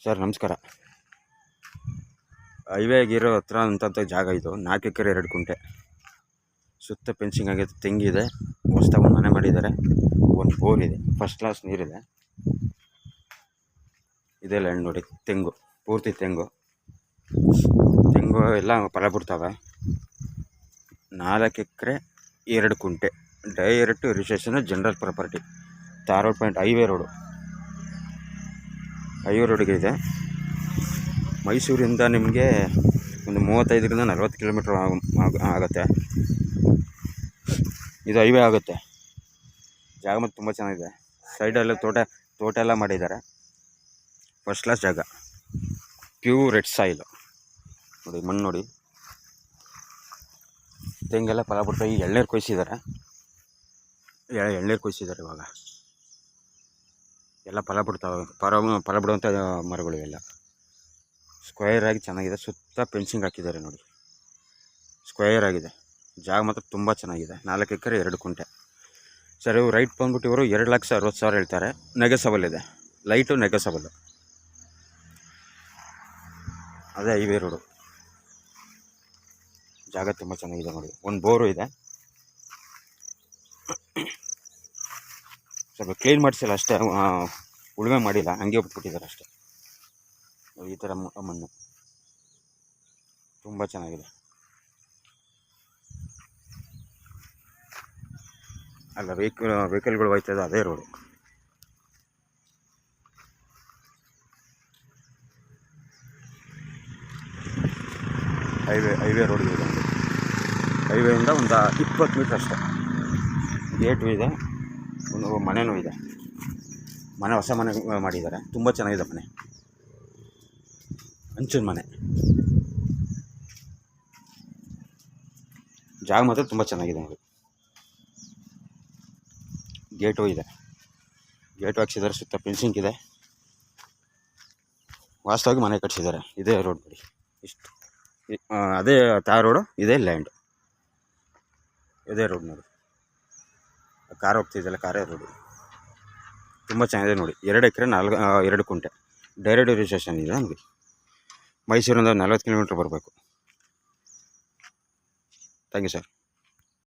Sir ನಮಸ್ಕಾರ. ಹೈವೇಗಿರೋ ಹತ್ರ ಅಂತ ಜಾಗ ಇದು. 4 ಎಕರೆ 2 ಗುಂಟೆ. ಸುತ್ತ ಫೆನ್ಸಿಂಗ್ ಆಗಿದೆ, ತೆಂಗಿದೆ, ಹೊಸ್ದಾಗಿ ಒಂದು ಮನೆ ಮಾಡಿದ್ದಾರೆ, ಒಂದು ಬೋರ್ ಇದೆ, ಫಸ್ಟ್ ಕ್ಲಾಸ್ ನೀರಿದೆ. ಇದೆ ಲ್ಯಾಂಡ್ ನೋಡಿ, ತೆಂಗು, ಪೂರ್ತಿ ತೆಂಗು ಎಲ್ಲ ಫಲ ಬಿಡ್ತವೆ. 4 ಎಕರೆ 2 ಗುಂಟೆ, direct registration, general property, ತಾರೋಡ್ point, highway ರೋಡಿಗೆ ಇದೆ. ಮೈಸೂರಿಂದ ನಿಮಗೆ ಒಂದು 35ರಿಂದ 40 ಕಿಲೋಮೀಟ್ರ್ ಆಗುತ್ತೆ. ಇದು ಹೈವೇ ಆಗುತ್ತೆ. ಜಾಗ ಮತ್ತು ತುಂಬ ಚೆನ್ನಾಗಿದೆ. ಸೈಡಲ್ಲಿ ತೋಟ ಎಲ್ಲ ಮಾಡಿದ್ದಾರೆ. ಫಸ್ಟ್ ಕ್ಲಾಸ್ ಜಾಗ, ಪ್ಯೂರ್ ರೆಡ್ ಸಾಯಿಲ್ ನೋಡಿ, ಮಣ್ಣು ನೋಡಿ, ತೆಂಗೆಲ್ಲ ಫಲ ಬಿಡ್ತಾರೆ. ಈಗ ಎಳ್ನೀರು ಕೊಯ್ಸಿದ್ದಾರೆ ಇವಾಗ. ಎಲ್ಲ ಫಲ ಬಿಡ್ತಾವೆ, ಫಲ ಬಿಡುವಂಥ ಮರಗಳು ಎಲ್ಲ ಸ್ಕ್ವೇರ್ ಆಗಿ ಚೆನ್ನಾಗಿದೆ. ಸುತ್ತ ಫೆನ್ಸಿಂಗ್ ಹಾಕಿದ್ದಾರೆ ನೋಡಿ, ಸ್ಕ್ವೇರ್ ಆಗಿದೆ. ಜಾಗ ಮಾತ್ರ ತುಂಬ ಚೆನ್ನಾಗಿದೆ. 4 ಎಕರೆ 2 ಗುಂಟೆ. ಸರ್ ಇವರು ರೈಟ್ ಬಂದ್ಬಿಟ್ಟು ಇವರು 2,60,000 ಹೇಳ್ತಾರೆ. ನೆಗೆಸಬಲ್ ಇದೆ, ಲೈಟು ನೆಗೆಸಬಲ್. ಅದೇ ಹೈವೇ ರೋಡು. ಜಾಗ ತುಂಬ ಚೆನ್ನಾಗಿದೆ ನೋಡಿ. ಒಂದು ಬೋರು ಇದೆ, ಸ್ವಲ್ಪ ಕ್ಲೀನ್ ಮಾಡಿಸಿಲ್ಲ ಅಷ್ಟೇ, ಉಳುಮೆ ಮಾಡಿಲ್ಲ, ಹಂಗೆ ಬಿಟ್ಬಿಟ್ಟಿದ್ದಾರೆ ಅಷ್ಟೇ. ಈ ಥರ ಮಣ್ಣು ತುಂಬ ಚೆನ್ನಾಗಿದೆ. ಅಲ್ಲ, ವೆಹಿಕಲ್ಗಳು ಹೋಯ್ತದೆ ಅದೇ ರೋಡು. ಹೈವೇ ರೋಡ್ ಇದೆ. ಹೈವೇಯಿಂದ ಒಂದು 20 ಮೀಟ್ರ್ ಅಷ್ಟೇ. ಗೇಟು ಇದೆ, ಒಂದು ಮನೆಯೂ ಇದೆ. ಮನೆ ಹೊಸ ಮನೆ ಮಾಡಿದ್ದಾರೆ, ತುಂಬ ಚೆನ್ನಾಗಿದೆ ಮನೆ, ಹಂಚಿನ ಮನೆ. ಜಾಗ ಮಾತ್ರ ತುಂಬ ಚೆನ್ನಾಗಿದೆ ನೋಡಿ. ಗೇಟು ಇದೆ, ಗೇಟು ಹಾಕ್ಸಿದ್ದಾರೆ, ಸುತ್ತ ಫೆನ್ಸಿಂಗ್ ಇದೆ, ವಾಸ್ತವಾಗಿ ಮನೆ ಕಟ್ಸಿದ್ದಾರೆ. ಇದೇ ರೋಡ್ ನೋಡಿ, ಇಷ್ಟು ಅದೇ ತಾರ್ ರೋಡು, ಇದೇ ಲ್ಯಾಂಡು, ಇದೇ ರೋಡ್ ನೋಡಿ. ಕಾರ್ ಹೋಗ್ತಿದ್ದಲ್ಲ, ಕಾರೇ ರೋಡು. ತುಂಬ ಚೆನ್ನಾಗಿದೆ ನೋಡಿ. 2 ಎಕರೆ 2 ಗುಂಟೆ, ಡೈರೆಕ್ಟ್ ರಿಜಿಸ್ಟ್ರೇಷನ್ ಇದೆ ನಮಗೆ. ಮೈಸೂರಿಂದ 40 ಕಿಲೋಮೀಟ್ರ್ ಬರಬೇಕು. Thank you sir.